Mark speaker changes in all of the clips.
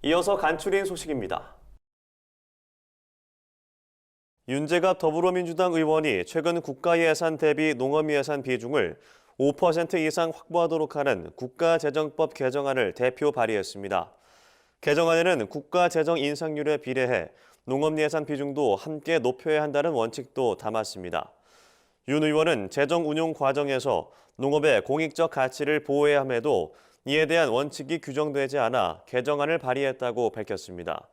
Speaker 1: 이어서 간추린 소식입니다. 윤재갑 더불어민주당 의원이 최근 국가예산 대비 농업예산 비중을 5% 이상 확보하도록 하는 국가재정법 개정안을 대표 발의했습니다. 개정안에는 국가재정 인상률에 비례해 농업예산 비중도 함께 높여야 한다는 원칙도 담았습니다. 윤 의원은 재정 운용 과정에서 농업의 공익적 가치를 보호해야 함에도 이에 대한 원칙이 규정되지 않아 개정안을 발의했다고 밝혔습니다.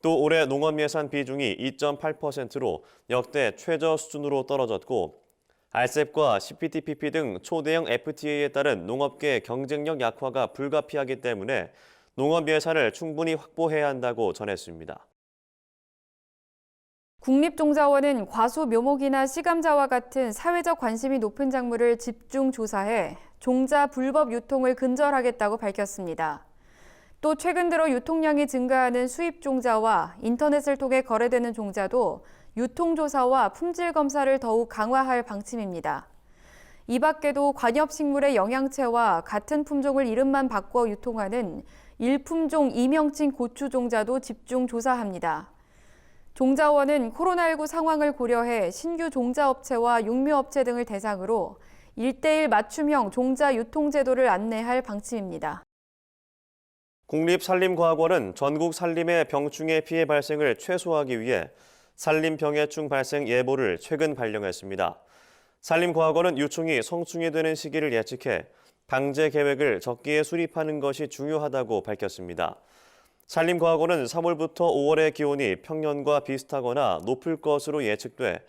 Speaker 1: 또 올해 농업예산 비중이 2.8%로 역대 최저 수준으로 떨어졌고 RCEP과 CPTPP 등 초대형 FTA에 따른 농업계 경쟁력 약화가 불가피하기 때문에 농업 예산을 충분히 확보해야 한다고 전했습니다.
Speaker 2: 국립종자원은 과수 묘목이나 씨감자와 같은 사회적 관심이 높은 작물을 집중 조사해 종자 불법 유통을 근절하겠다고 밝혔습니다. 또 최근 들어 유통량이 증가하는 수입 종자와 인터넷을 통해 거래되는 종자도 유통조사와 품질 검사를 더욱 강화할 방침입니다. 이 밖에도 관엽식물의 영양체와 같은 품종을 이름만 바꿔 유통하는 일품종 이명칭 고추 종자도 집중 조사합니다. 종자원은 코로나19 상황을 고려해 신규 종자업체와 육묘업체 등을 대상으로 1:1 맞춤형 종자 유통 제도를 안내할 방침입니다.
Speaker 1: 국립산림과학원은 전국 산림의 병충해 피해 발생을 최소화하기 위해 산림병해충 발생 예보를 최근 발령했습니다. 산림과학원은 유충이 성충이 되는 시기를 예측해 방제 계획을 적기에 수립하는 것이 중요하다고 밝혔습니다. 산림과학원은 3월부터 5월의 기온이 평년과 비슷하거나 높을 것으로 예측돼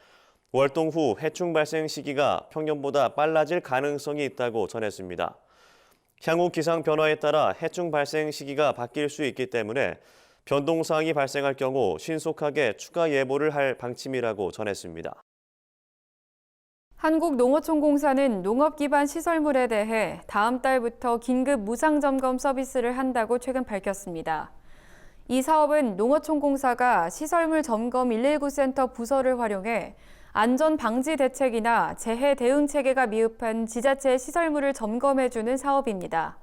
Speaker 1: 월동 후 해충 발생 시기가 평년보다 빨라질 가능성이 있다고 전했습니다. 향후 기상 변화에 따라 해충 발생 시기가 바뀔 수 있기 때문에 변동사항이 발생할 경우 신속하게 추가 예보를 할 방침이라고 전했습니다.
Speaker 2: 한국농어촌공사는 농업 기반 시설물에 대해 다음 달부터 긴급 무상 점검 서비스를 한다고 최근 밝혔습니다. 이 사업은 농어촌공사가 시설물 점검 119센터 부서를 활용해 안전 방지 대책이나 재해 대응 체계가 미흡한 지자체의 시설물을 점검해주는 사업입니다.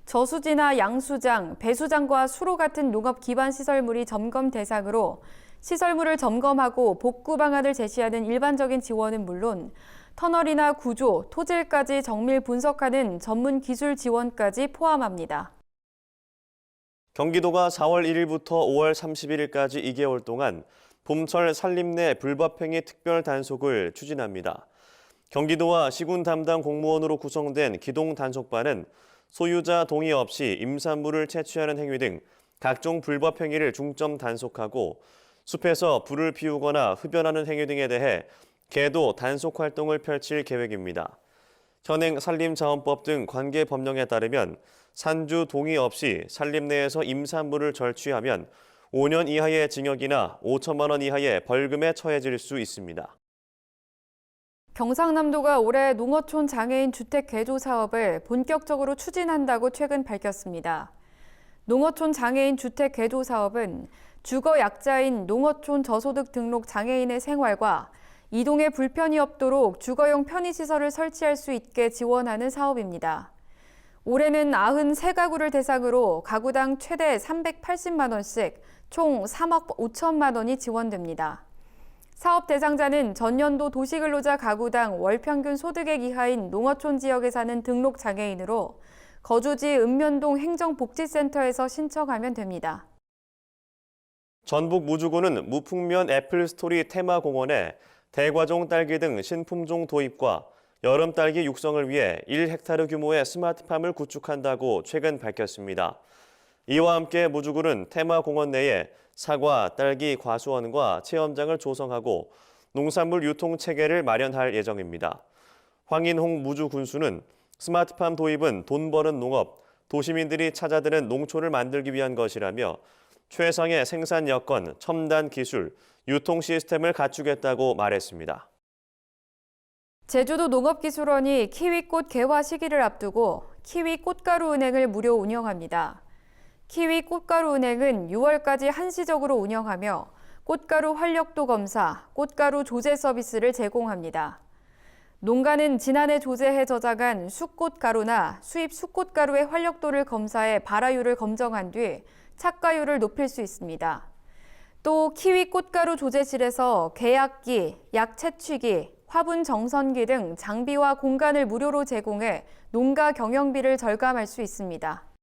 Speaker 2: 저수지나 양수장, 배수장과 수로 같은 농업 기반 시설물이 점검 대상으로 시설물을 점검하고 복구 방안을 제시하는 일반적인 지원은 물론 터널이나 구조, 토질까지 정밀 분석하는 전문 기술 지원까지 포함합니다.
Speaker 1: 경기도가 4월 1일부터 5월 31일까지 2개월 동안 봄철 산림 내 불법행위 특별 단속을 추진합니다. 경기도와 시군 담당 공무원으로 구성된 기동 단속반은 소유자 동의 없이 임산물을 채취하는 행위 등 각종 불법 행위를 중점 단속하고 숲에서 불을 피우거나 흡연하는 행위 등에 대해 계도 단속 활동을 펼칠 계획입니다. 현행 산림자원법 등 관계 법령에 따르면 산주 동의 없이 산림 내에서 임산물을 절취하면 5년 이하의 징역이나 5천만 원 이하의 벌금에 처해질 수 있습니다.
Speaker 2: 경상남도가 올해 농어촌 장애인 주택 개조 사업을 본격적으로 추진한다고 최근 밝혔습니다. 농어촌 장애인 주택 개조 사업은 주거 약자인 농어촌 저소득 등록 장애인의 생활과 이동에 불편이 없도록 주거용 편의시설을 설치할 수 있게 지원하는 사업입니다. 올해는 93가구를 대상으로 가구당 최대 380만 원씩 총 3억 5천만 원이 지원됩니다. 사업 대상자는 전년도 도시근로자 가구당 월 평균 소득액 이하인 농어촌 지역에 사는 등록 장애인으로 거주지 읍면동 행정복지센터에서 신청하면 됩니다.
Speaker 1: 전북 무주군은 무풍면 애플스토리 테마공원에 대과종 딸기 등 신품종 도입과 여름 딸기 육성을 위해 1헥타르 규모의 스마트팜을 구축한다고 최근 밝혔습니다. 이와 함께 무주군은 테마공원 내에 사과, 딸기 과수원과 체험장을 조성하고 농산물 유통 체계를 마련할 예정입니다. 황인홍 무주군수는 스마트팜 도입은 돈 버는 농업, 도시민들이 찾아드는 농촌을 만들기 위한 것이라며 최상의 생산 여건, 첨단 기술, 유통 시스템을 갖추겠다고 말했습니다.
Speaker 2: 제주도 농업기술원이 키위꽃 개화 시기를 앞두고 키위 꽃가루 은행을 무료 운영합니다. 키위 꽃가루 은행은 6월까지 한시적으로 운영하며 꽃가루 활력도 검사, 꽃가루 조제 서비스를 제공합니다. 농가는 지난해 조제해 저장한 숫꽃가루나 수입 숫꽃가루의 활력도를 검사해 발화율을 검정한 뒤 착과율을 높일 수 있습니다. 또 키위 꽃가루 조제실에서 계약기, 약 채취기, 화분 정선기 등 장비와 공간을 무료로 제공해 농가 경영비를 절감할 수 있습니다.